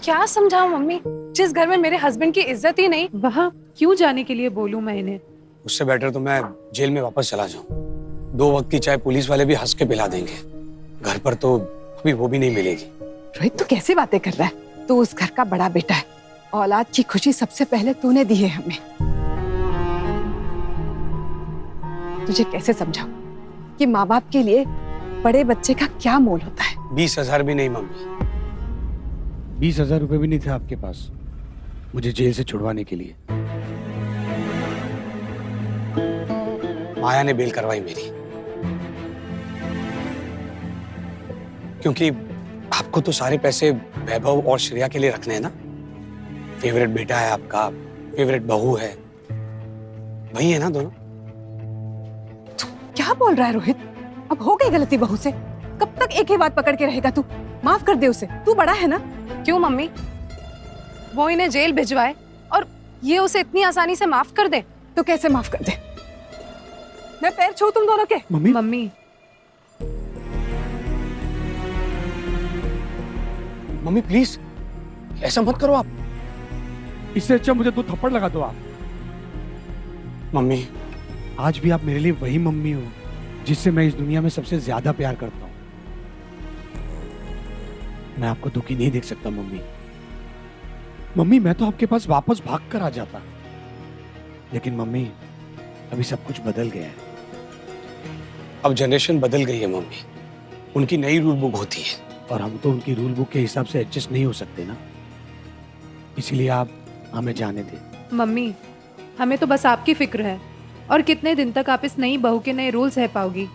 क्या समझाऊं मम्मी, जिस घर में मेरे हस्बैंड की इज्जत ही नहीं, वहाँ क्यों जाने के लिए बोलूं मैं इन्हें? उससे बेटर तो मैं जेल में वापस चला जाऊं। 2 वक्त की चाय पुलिस वाले भी हंस के पिला देंगे। घर पर तो अभी वो भी नहीं मिलेगी। रोहित तू कैसी बातें कर रहा है? तू उस घर का बड़ा बेटा है। औलाद की खुशी सबसे पहले तूने दी है हमें। तुझे कैसे समझाऊं कि माँ बाप के लिए बड़े बच्चे का क्या मोल होता है? 20,000 भी नहीं मम्मी। 20,000 रुपए भी नहीं थे आपके पास मुझे जेल से छुड़वाने के लिए। माया ने बेल करवाई मेरी, क्योंकि आपको तो सारे पैसे वैभव और श्रेया के लिए रखने हैं ना। फेवरेट बेटा है आपका, फेवरेट बहू है, वही है ना दोनों। क्या बोल रहा है रोहित? अब हो गई गलती बहू से। कब तक एक ही बात पकड़ के रहेगा तू? माफ कर दे उसे, तू बड़ा है ना। क्यों मम्मी? वो इन्हें जेल भिजवाए और ये उसे इतनी आसानी से माफ कर दे? तो कैसे माफ कर दे? मैं पैर छू तुम दोनों के। मम्मी मम्मी मम्मी प्लीज ऐसा मत करो आप। इससे अच्छा मुझे 2 थप्पड़ लगा दो आप। मम्मी आज भी आप मेरे लिए वही मम्मी हो जिससे मैं इस दुनिया में सबसे ज्यादा प्यार करता हूँ। मैं आपको दुखी नहीं देख सकता मम्मी। मम्मी मैं तो आपके पास वापस भाग कर आ जाता, लेकिन मम्मी अभी सब कुछ बदल गया है। अब जनरेशन बदल गई है मम्मी, उनकी नई रूल बुक होती है और हम तो उनकी रूल बुक के हिसाब से एडजस्ट नहीं हो सकते ना, इसीलिए आप हमें जाने दें। मम्मी हमें तो बस आपकी फिक्र है, और कितने दिन तक आप इस नई बहू के नए रूल सह पाओगी?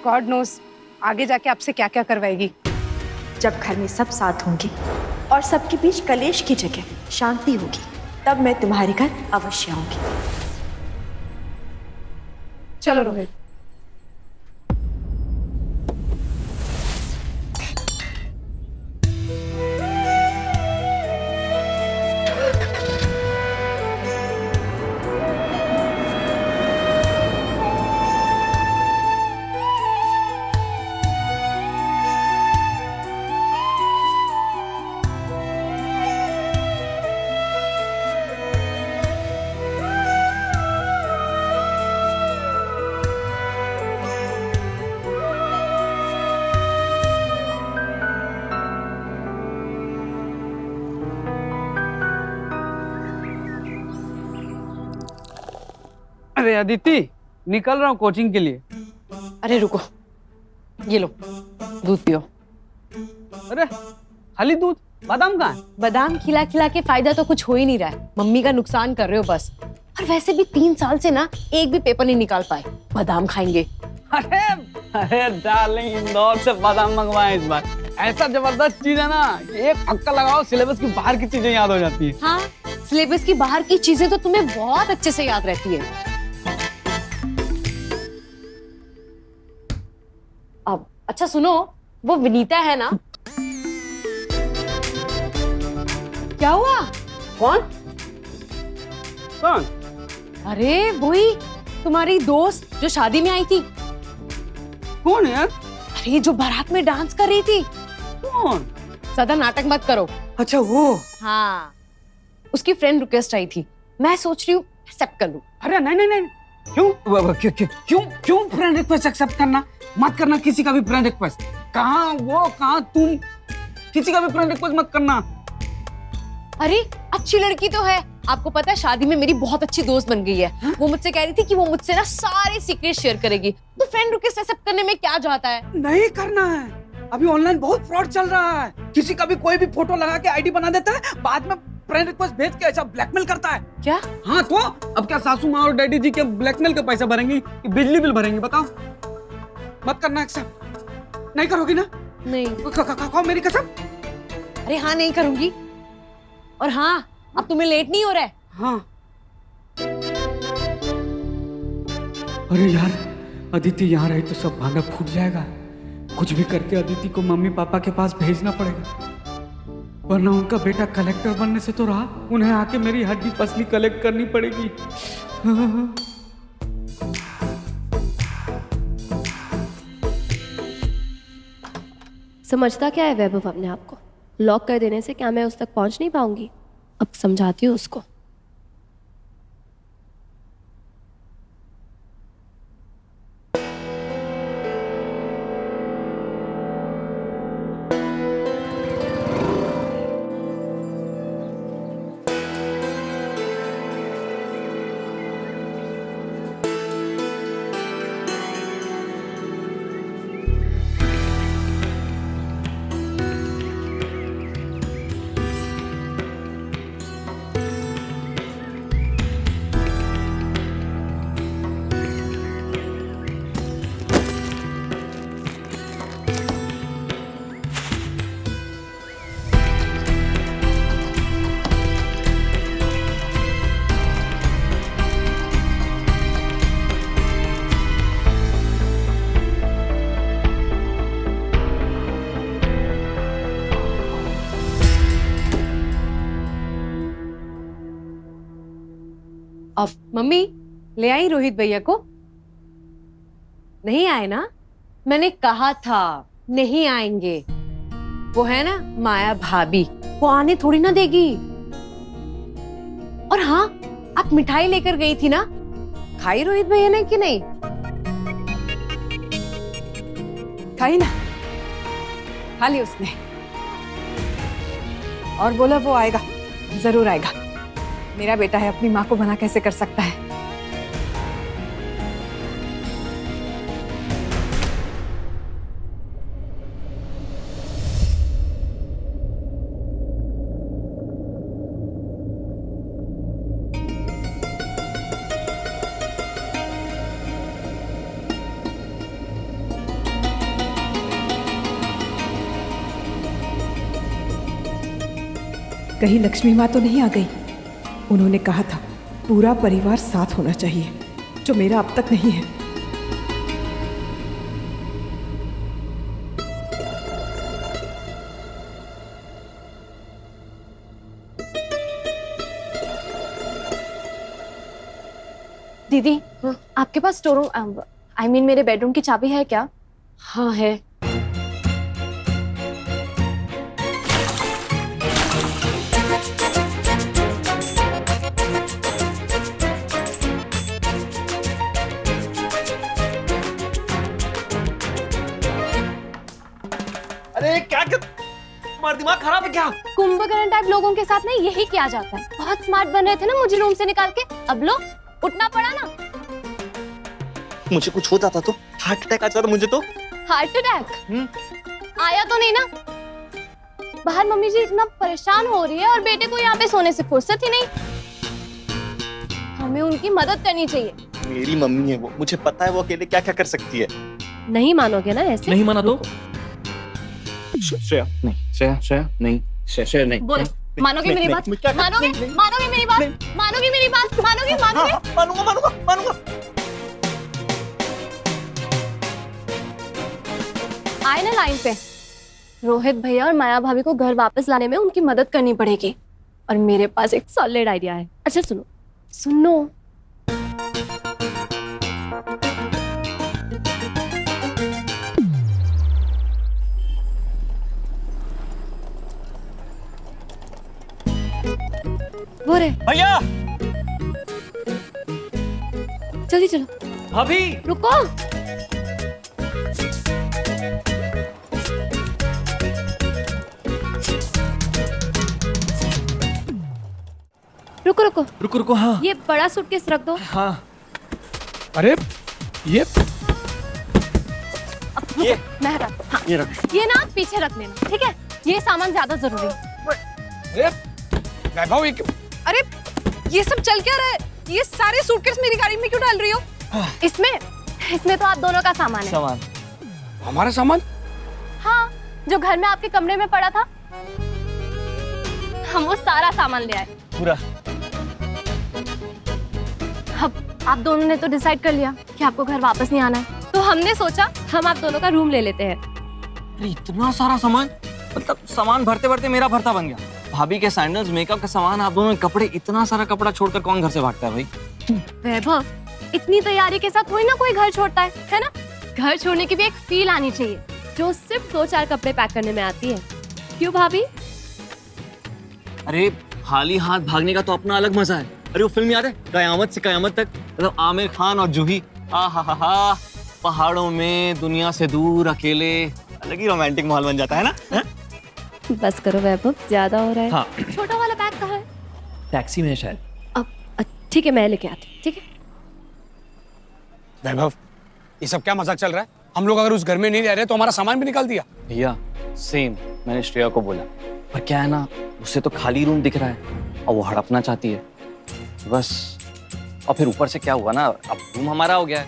गॉड नोस आगे जाके आपसे क्या क्या करवाएगी। जब घर में सब साथ होंगे और सबके बीच कलेश की जगह शांति होगी, तब मैं तुम्हारे घर अवश्य आऊंगी। चलो रोहित। अरे अदिति, निकल रहा हूँ कोचिंग के लिए। अरे रुको, ये लो दूध पियो। अरे खाली दूध? बादाम कहाँ है? बादाम खिला खिला के फायदा तो कुछ हो ही नहीं रहा है, मम्मी का नुकसान कर रहे हो बस। और वैसे भी 3 साल से ना एक भी पेपर नहीं निकाल पाए, बादाम खाएंगे। अरे अरे डार्लिंग, इंदौर से बादाम मंगवाए इस बार। ऐसा जबरदस्त चीज है ना, एक पक्का लगाओ सिलेबस की बाहर की चीजें याद हो जाती है। हाँ, सिलेबस की बाहर की चीजें तो तुम्हें बहुत अच्छे से याद रहती है। अब अच्छा सुनो, वो विनीता है ना? क्या हुआ? कौन? कौन? अरे वही तुम्हारी दोस्त जो शादी में आई थी। कौन है यार? अरे जो बारात में डांस कर रही थी। कौन? ज्यादा नाटक मत करो। अच्छा वो। हाँ, उसकी फ्रेंड रिक्वेस्ट आई थी, मैं सोच रही हूँ एक्सेप्ट कर लूं। अरे नहीं नहीं नहीं, क्यों फ्रेंड रिक्वेस्ट एक्सेप्ट करना? मत करना किसी का भी फ्रेंड रिक्वेस्ट। कहाँ वो, कहाँ तुम, किसी का भी फ्रेंड रिक्वेस्ट मत करना। अरे अच्छी लड़की तो है, आपको पता है शादी में मेरी बहुत अच्छी दोस्त बन गई है। वो मुझसे कह रही थी कि वो मुझसे ना सारे सीक्रेट शेयर करेगी, तो फ्रेंड रिक्वेस्ट एक्सेप्ट करने में क्या जाता है? नहीं करना है, अभी ऑनलाइन बहुत फ्रॉड चल रहा है। किसी का भी कोई भी फोटो लगा के आईडी बना देता है, बाद में फ्रेंड रिक्वेस्ट भेज के ऐसा ब्लैकमेल करता है। क्या? हाँ तो अब क्या सासू माँ और डैडी जी के ब्लैकमेल के पैसे भरेंगी कि बिजली बिल भरेंगी? बताओ। मत करना एक्सेप्ट। नहीं करोगी ना? नहीं। खाओ मेरी कसम। अरे हाँ नहीं करूंगी। और हाँ, अब तुम्हें लेट नहीं हो रहा है? हाँ। अरे यार, अदिति यहाँ रही तो सब भांडा फूट जाएगा। कुछ भी करके अदिति को मम्मी पापा के पास भेजना पड़ेगा, वरना उनका बेटा कलेक्टर बनने से तो रहा, उन्हें आके मेरी हड्डी पसली कलेक्ट करनी पड़ेगी। समझता क्या है वैभव अपने आप को? लॉक कर देने से क्या मैं उस तक पहुंच नहीं पाऊंगी? अब समझाती हूँ उसको। अब मम्मी ले आई रोहित भैया को? नहीं आए ना? मैंने कहा था नहीं आएंगे। वो है ना माया भाभी, वो आने थोड़ी ना देगी। और हाँ, आप मिठाई लेकर गई थी ना, खाई रोहित भैया ने कि नहीं? खाई ना, खा ली उसने और बोला वो आएगा, जरूर आएगा। मेरा बेटा है, अपनी माँ को मना कैसे कर सकता है? कहीं लक्ष्मी माँ तो नहीं आ गई? उन्होंने कहा था पूरा परिवार साथ होना चाहिए, जो मेरा अब तक नहीं है। दीदी, आपके पास स्टोर रूम, आई मीन मेरे बेडरूम की चाबी है क्या? हाँ है। अरे क्या तुम्हारा दिमाग खराब है क्या? कुंभकर्ण टाइप लोगों के साथ ना यही किया जाता है। बहुत स्मार्ट बन रहे थे ना मुझे रूम से निकाल के, अब लो उठना पड़ा ना। मुझे कुछ हो जाता तो, हार्ट अटैक आ जाता मुझे तो। हार्ट अटैक आया तो नहीं ना? बाहर मम्मी जी इतना परेशान हो रही है और बेटे को यहाँ पे सोने से फुर्सत ही नहीं। हमें उनकी मदद करनी चाहिए। मेरी मम्मी है वो, मुझे पता है वो अकेले क्या क्या कर सकती है। नहीं मानोगे ना ऐसे? नहीं माना तो? श्रेया नहीं, श्रेया नहीं, श्रेया नहीं। बोलो, मानोगे मेरी बात? मानोगे मेरी बात? मानोगे मेरी बात? मानोगे? मानूंगा। आए ना लाइन पे। रोहित भैया और माया भाभी को घर वापस लाने में उनकी मदद करनी पड़ेगी। और मेरे पास एक सॉलिड आइडिया है। अच्छा सुनो। वो रे भैया, जल्दी चलो। भाभी, रुको। रुको। हाँ ये बड़ा सूटकेस रख दो। हाँ। अरे ये मैं रख। हाँ। ये रख। ये ना पीछे रख लेना, ठीक है? ये सामान ज्यादा जरूरी है। वैभव ये अरे ये सब चल क्या रहा है? ये सारे सूटकेस मेरी गाड़ी में क्यों डाल रही हो? इसमें तो आप दोनों का सामान है। सामान? हमारा सामान? हाँ, जो घर में आपके कमरे में पड़ा था, हम वो सारा सामान ले आए। पूरा? अब आप दोनों ने तो डिसाइड कर लिया कि आपको घर वापस नहीं आना है, तो हमने सोचा हम आप दोनों का रूम ले लेते हैं। अरे इतना सारा सामान, मतलब सामान भरते भरते मेरा भरता बन गया। भाभी के सैंडल्स, मेकअप का सामान, आप दोनों के कपड़े, इतना सारा कपड़ा छोड़कर कौन घर से भागता है भाई? वैभव, इतनी तैयारी के साथ कोई ना कोई घर छोड़ता है ना? घर छोड़ने की भी एक फील आनी चाहिए, जो सिर्फ 2-4 कपड़े पैक करने में आती है। क्यों भाभी? अरे खाली हाथ भागने का तो अपना अलग मजा है। अरे वो फिल्म याद है, कयामत से कयामत तक, मतलब आमिर खान और जूही, आहा, पहाड़ों में दुनिया से दूर अकेले, अलग ही रोमांटिक माहौल बन जाता है ना। है? बस करो वैभव, ज्यादा हो रहा है। हाँ। छोटा वाला बैग कहाँ है? टैक्सी में शायद। अब ठीक है, मैं लेके आती हूँ। ठीक है। वैभव, ये सब क्या मजाक चल रहा है? हम लोग अगर उस घर में नहीं रह रहे तो हमारा सामान भी निकाल दिया। भैया सेम, मैंने श्रेया को बोला, पर क्या है ना, उससे तो खाली रूम दिख रहा है और वो हड़पना चाहती है बस। और फिर ऊपर से क्या हुआ ना, अब रूम हमारा हो गया है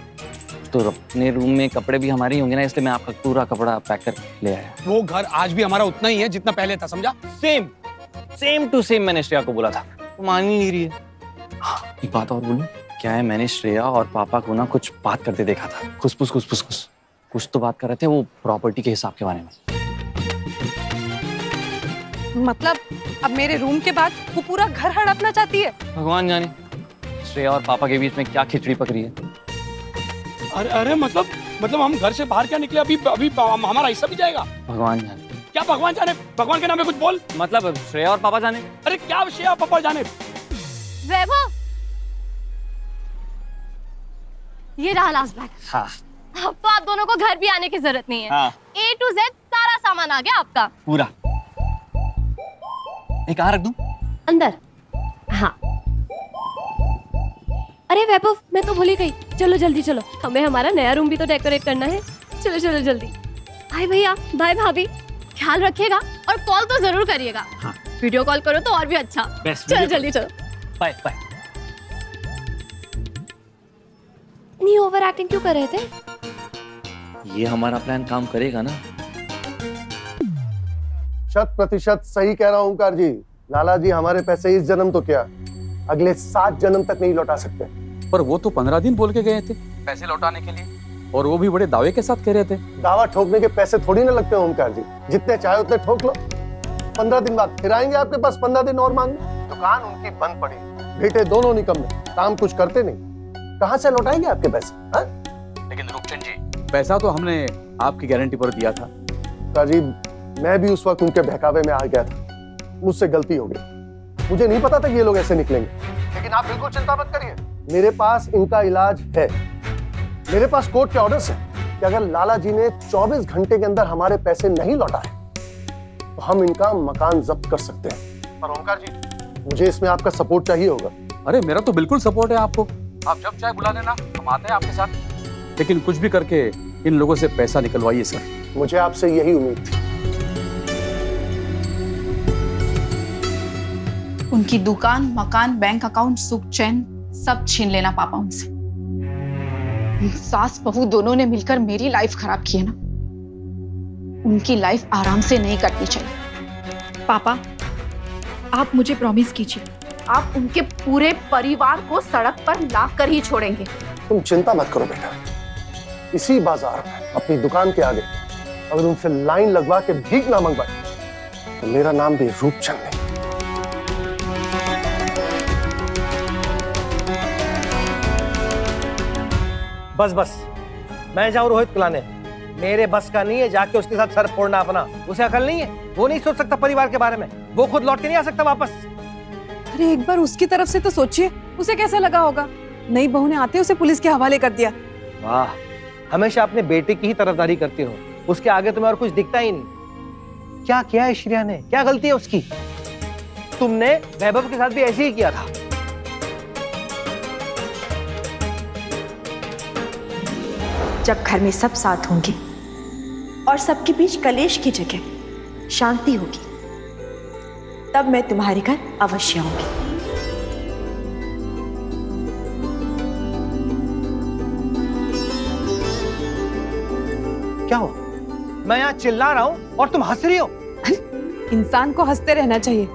तो अपने रूम में कपड़े भी हमारे ही होंगे ना, इसलिए मैं आपका पूरा कपड़ा पैक कर ले आया। वो घर आज भी हमारा उतना ही है जितना पहले था, समझा? सेम टू सेम मैंने श्रेया को बोला था, वो मान ही नहीं रही है। हाँ, एक बात और बोलूं क्या है, मैंने श्रेया और पापा को ना कुछ बात करते देखा था, खुस कुछ तो बात कर रहे थे वो प्रॉपर्टी के हिसाब के बारे में। मतलब अब मेरे रूम के बाद वो पूरा घर हड़पना चाहती है। भगवान जाने श्रेया और पापा के बीच में क्या खिचड़ी पक रही है। अरे मतलब हम घर से बाहर क्या निकले, अभी हमारा हिस्सा भी जाएगा। भगवान जाने। क्या भगवान जाने? भगवान के नाम पे कुछ बोल। मतलब श्रेया और पापा जाने। अरे क्या श्रेया पापा जाने? वैभव, ये रहा लास्ट बैग। हाँ। अब तो आप दोनों को घर भी आने की जरूरत नहीं है। हाँ। A to Z सारा सामान आ गया आपका पूरा। ये कहाँ रख दूं? अंदर। हाँ। अरे वैभव, मैं तो भूल ही गई। चलो जल्दी चलो, हमें हमारा नया रूम भी तो डेकोरेट करना है। चलो चलो जल्दी। भाई भैया, बाय भाभी, ख्याल रखिएगा और कॉल तो जरूर करिएगा। हाँ। वीडियो कॉल करो तो और भी अच्छा। चलो जल्दी चलो। Bye bye. नहीं, ओवर एक्टिंग क्यों कर रहे थे? ये हमारा प्लान काम करेगा ना? 100% सही कह रहा हूँ ओंकार जी। लाला जी हमारे पैसे इस जन्म तो क्या, अगले 7 जन्म तक नहीं लौटा सकते। पर वो तो 15 दिन बोल के गए थे पैसे लौटाने के लिए, और वो भी बड़े दावे के साथ कह रहे थे। दावा ठोकने के पैसे थोड़ी ना लगते हैं ओंकार जी, जितने चाहे उतने ठोक लो। 15 दिन बाद फिर आएंगे आपके पास 15 दिन और मांगने। दुकान उनकी बंद पड़ी, बेटे दोनों निकम्मे, काम कुछ करते नहीं, कहाँ से लौटाएंगे आपके पैसे? हाँ? लेकिन रूपचंद जी, पैसा तो हमने आपकी गारंटी पर दिया था। जी, मैं भी उस वक्त उनके बहकावे में आ गया था, मुझसे गलती हो गई। मुझे नहीं पता था ये लोग ऐसे निकलेंगे, लेकिन आप बिल्कुल चिंता मत करिए, मेरे पास इनका इलाज है। मेरे पास कोर्ट के ऑर्डर्स हैं कि अगर लाला जी ने 24 घंटे के अंदर हमारे पैसे नहीं लौटाए तो हम इनका मकान जब्त कर सकते हैं। पर ओंकार जी, मुझे इसमें आपका सपोर्ट चाहिए होगा। अरे मेरा तो बिल्कुल सपोर्ट है आपको, आप जब चाहे बुला लेना, हम आते हैं आपके साथ। लेकिन कुछ भी करके इन लोगों से पैसा निकलवाइए सर। मुझे आपसे यही उम्मीद थी। उनकी दुकान, मकान, बैंक अकाउंट, सुख चैन सब छीन लेना पापा उनसे। सास बहू दोनों ने मिलकर मेरी लाइफ खराब की है ना, उनकी लाइफ आराम से नहीं कटनी चाहिए। पापा, आप मुझे प्रॉमिस कीजिए, आप उनके पूरे परिवार को सड़क पर ला कर ही छोड़ेंगे। तुम चिंता मत करो बेटा, इसी बाजार में अपनी दुकान के आगे अगर उनसे लाइन लगवा के भीख ना मंगवाए तो मेरा नाम भी रूपचंद नहीं। बस मैं जाऊं रोहित बुलाने, मेरे बस का नहीं है जाके उसके साथ सर फोड़ना अपना। उसे अकल नहीं है, वो नहीं सोच सकता परिवार के बारे में, वो खुद लौट के नहीं आ सकता वापस। अरे एक बार उसकी तरफ से तो सोचिए, उसे कैसा लगा होगा। नई बहू ने आते उसे पुलिस के हवाले कर दिया। वाह, हमेशा अपने बेटे की ही तरफदारी करती हो, उसके आगे तुम्हें और कुछ दिखता ही नहीं। क्या किया है श्रेया ने, क्या गलती है उसकी? तुमने वैभव के साथ भी ऐसे ही किया था। जब घर में सब साथ होंगे और सबके बीच कलेश की जगह शांति होगी, तब मैं तुम्हारे घर अवश्य आऊंगी। क्या हुआ? मैं यहाँ चिल्ला रहा हूँ और तुम हंस रही हो। इंसान को हंसते रहना चाहिए,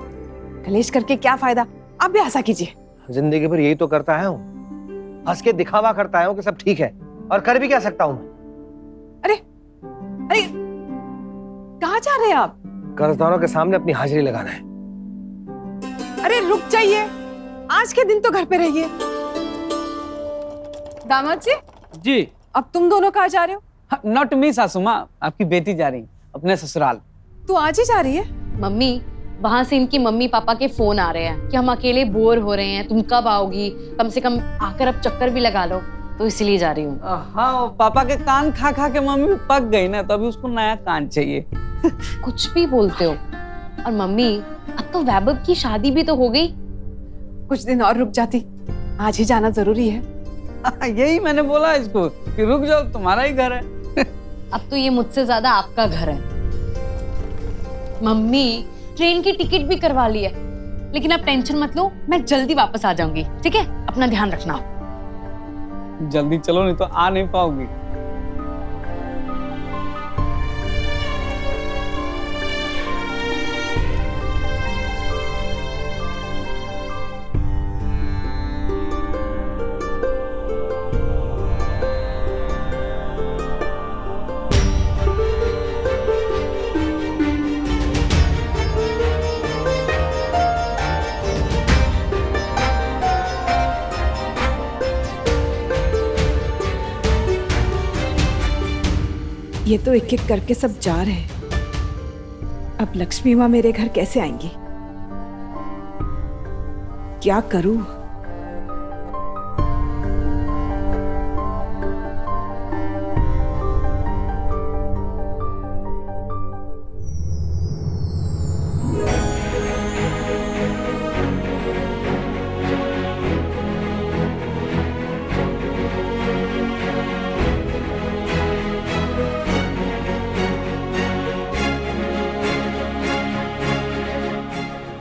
कलेश करके क्या फायदा। आप भी हंसा कीजिए। जिंदगी भर यही तो करता है, हंस के दिखावा करता है कि सब ठीक है, और कर भी क्या सकता हूं मैं। अरे कहाँ जा रहे हैं आप? कर्जदारों के सामने अपनी हाजिरी लगाना है। अरे रुक जाइए, आज के दिन तो घर पे रहिए। दामाद जी, अब तुम दोनों कहाँ जा रहे हो? नॉट मी सासू माँ, आपकी बेटी जा रही अपने ससुराल। तू आज ही जा रही है? मम्मी, वहां से इनकी मम्मी पापा के फोन आ रहे हैं कि हम अकेले बोर हो रहे हैं, तुम कब आओगी, कम से कम आकर अब चक्कर भी लगा लो, तो इसलिए जा रही हूँ। हाँ, पापा के कान खा खा के मम्मी पक गई ना, तो अभी उसको नया कान चाहिए। कुछ भी बोलते हो। और मम्मी, अब तो वैभव की शादी भी तो हो गई। कुछ दिन और रुक जाती, आज ही जाना जरूरी है। यही मैंने बोला इसको कि रुक जाओ, तुम्हारा ही घर है। अब तो ये मुझसे ज्यादा आपका घर है। मम्मी, ट्रेन की टिकट भी करवा ली है, लेकिन अब टेंशन मत लो, मैं जल्दी वापस आ जाऊंगी, ठीक है? अपना ध्यान रखना। जल्दी चलो, नहीं तो आ नहीं पाओगी। ये तो एक एक करके सब जा रहे हैं। अब लक्ष्मी माँ मेरे घर कैसे आएंगी? क्या करूं?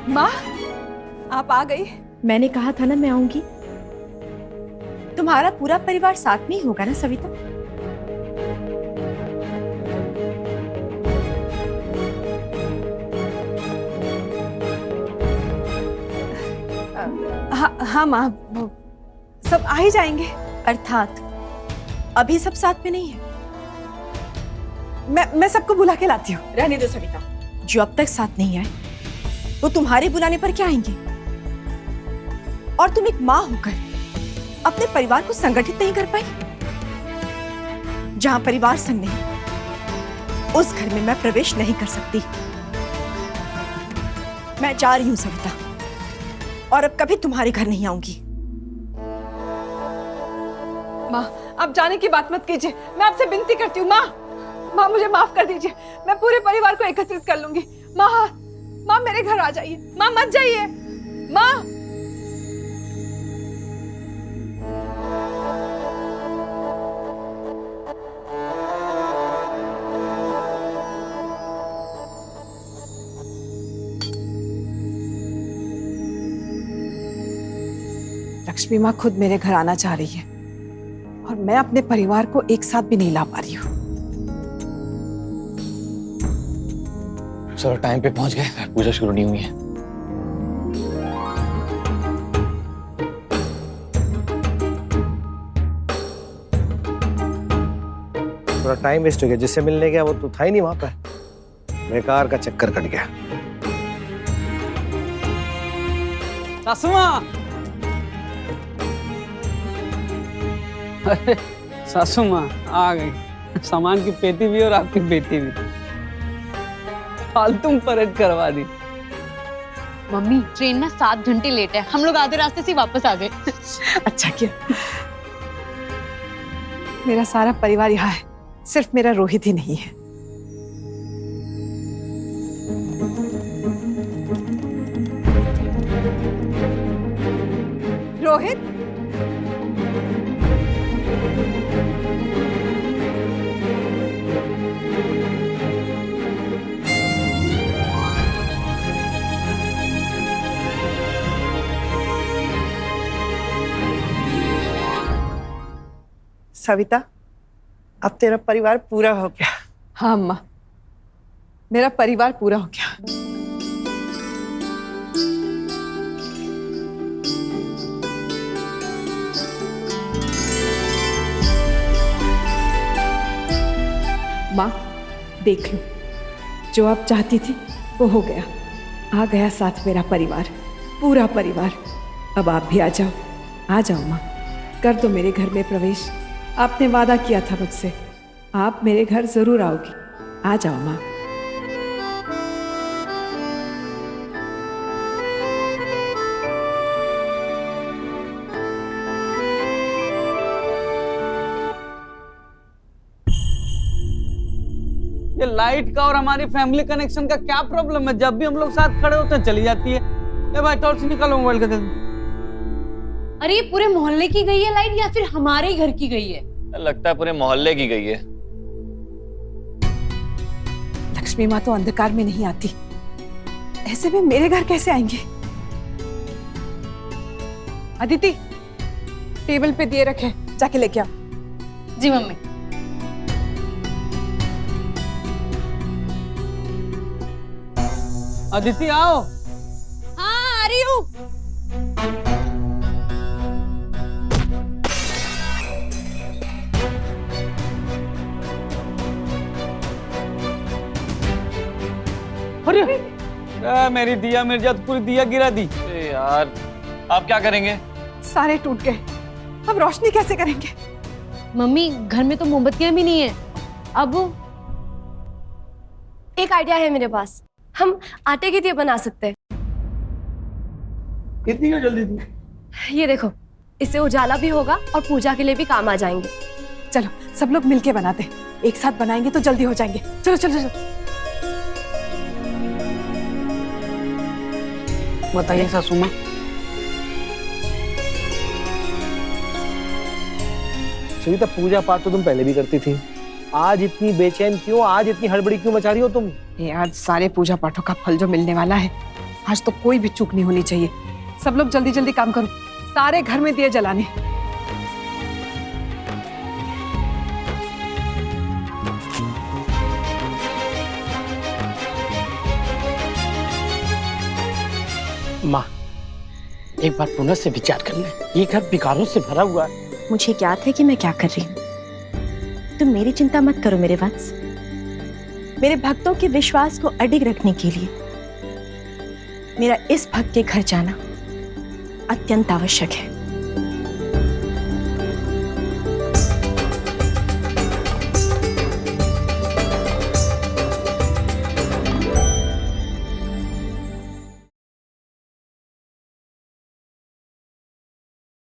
माँ, आप आ गई। मैंने कहा था ना मैं आऊंगी। तुम्हारा पूरा परिवार साथ में ही होगा ना सविता? हाँ माँ, वो सब आ ही जाएंगे। अर्थात अभी सब साथ में नहीं है। मैं सबको बुला के लाती हूँ। रहने दो सविता, जो अब तक साथ नहीं आए वो तुम्हारे बुलाने पर क्या आएंगे? और तुम एक माँ होकर अपने परिवार को संगठित नहीं कर पाई? जहां परिवार संग नहीं, उस घर में मैं प्रवेश नहीं कर सकती। मैं जा रही हूं सविता, और अब कभी तुम्हारे घर नहीं आऊंगी। माँ, आप जाने की बात मत कीजिए, मैं आपसे विनती करती हूँ। माँ, मुझे माफ कर दीजिए, मैं पूरे परिवार को एकत्रित कर लूंगी। माँ, मेरे घर आ जाइए। माँ, मत जाइए। माँ, लक्ष्मी माँ खुद मेरे घर आना चाह रही है, और मैं अपने परिवार को एक साथ भी नहीं ला पा रही हूँ। चलो, टाइम पे पहुंच गए, पूजा शुरू नहीं हुई है। थोड़ा टाइम वेस्ट हो गया, जिससे मिलने गया वो तो था ही नहीं वहां पर। बेकार का चक्कर कट गया। सासू माँ, अरे सासू माँ आ गई। सामान की पेटी भी और आपकी बेटी भी। फालतू परेड करवा दी। मम्मी, ट्रेन ना 7 घंटे लेट है, हम लोग आधे रास्ते से वापस आ गए। अच्छा किया। मेरा सारा परिवार यहाँ है, सिर्फ मेरा रोहित ही नहीं है। रोहित, सविता, अब तेरा परिवार पूरा हो गया। हाँ अम्मा, मेरा परिवार पूरा हो गया। माँ, देख लो, जो आप चाहती थी वो हो गया। आ गया साथ मेरा परिवार, पूरा परिवार। अब आप भी आ जाओ। आ जाओ माँ, कर दो मेरे घर में प्रवेश। आपने वादा किया था मुझसे, आप मेरे घर जरूर आओगी। आ जाओ माँ। ये लाइट का और हमारी फैमिली कनेक्शन का क्या प्रॉब्लम है? जब भी हम लोग साथ खड़े होते हैं चली जाती है। ए भाई टॉर्च निकालो मोबाइल का जल्दी। अरे ये पूरे मोहल्ले की गई है लाइट या फिर हमारे ही घर की गई है? लगता है पूरे मोहल्ले की गई है। लक्ष्मी माँ तो अंधकार में नहीं आती, ऐसे में मेरे घर कैसे आएंगे? अदिति, टेबल पे दिए रखे, जाके लेके आओ। जी मम्मी। अदिति आओ। हाँ आ रही हूँ। अरे मेरी दिया मिर्जा तो पूरी दिया गिरा दी। यार आप क्या करेंगे? सारे टूट गए, अब रोशनी कैसे करेंगे? मम्मी घर में तो मोमबत्तियां भी नहीं है। अब एक आइडिया है मेरे पास, हम आटे के दिए बना सकते हैं। इतनी क्यों जल्दी थी? ये देखो, इससे उजाला भी होगा और पूजा के लिए भी काम आ जाएंगे। चलो सब लोग मिलके बनाते हैं, एक साथ बनाएंगे तो जल्दी हो जाएंगे। चलो चलो चलो। बताइए सासू माँ। सुनीता, पूजा पाठ तो तुम पहले भी करती थी, आज इतनी बेचैन क्यों? आज इतनी हड़बड़ी क्यों मचा रही हो तुम? ये आज सारे पूजा पाठों का फल जो मिलने वाला है, आज तो कोई भी चूक नहीं होनी चाहिए। सब लोग जल्दी जल्दी काम करो, सारे घर में दिए जलाने। माँ, एक बार पुनः से विचार कर ले, ये घर विकारों से भरा हुआ है। मुझे ज्ञात है कि मैं क्या कर रही हूँ। तुम मेरी चिंता मत करो मेरे वत्स। मेरे भक्तों के विश्वास को अडिग रखने के लिए मेरा इस भक्त के घर जाना अत्यंत आवश्यक है।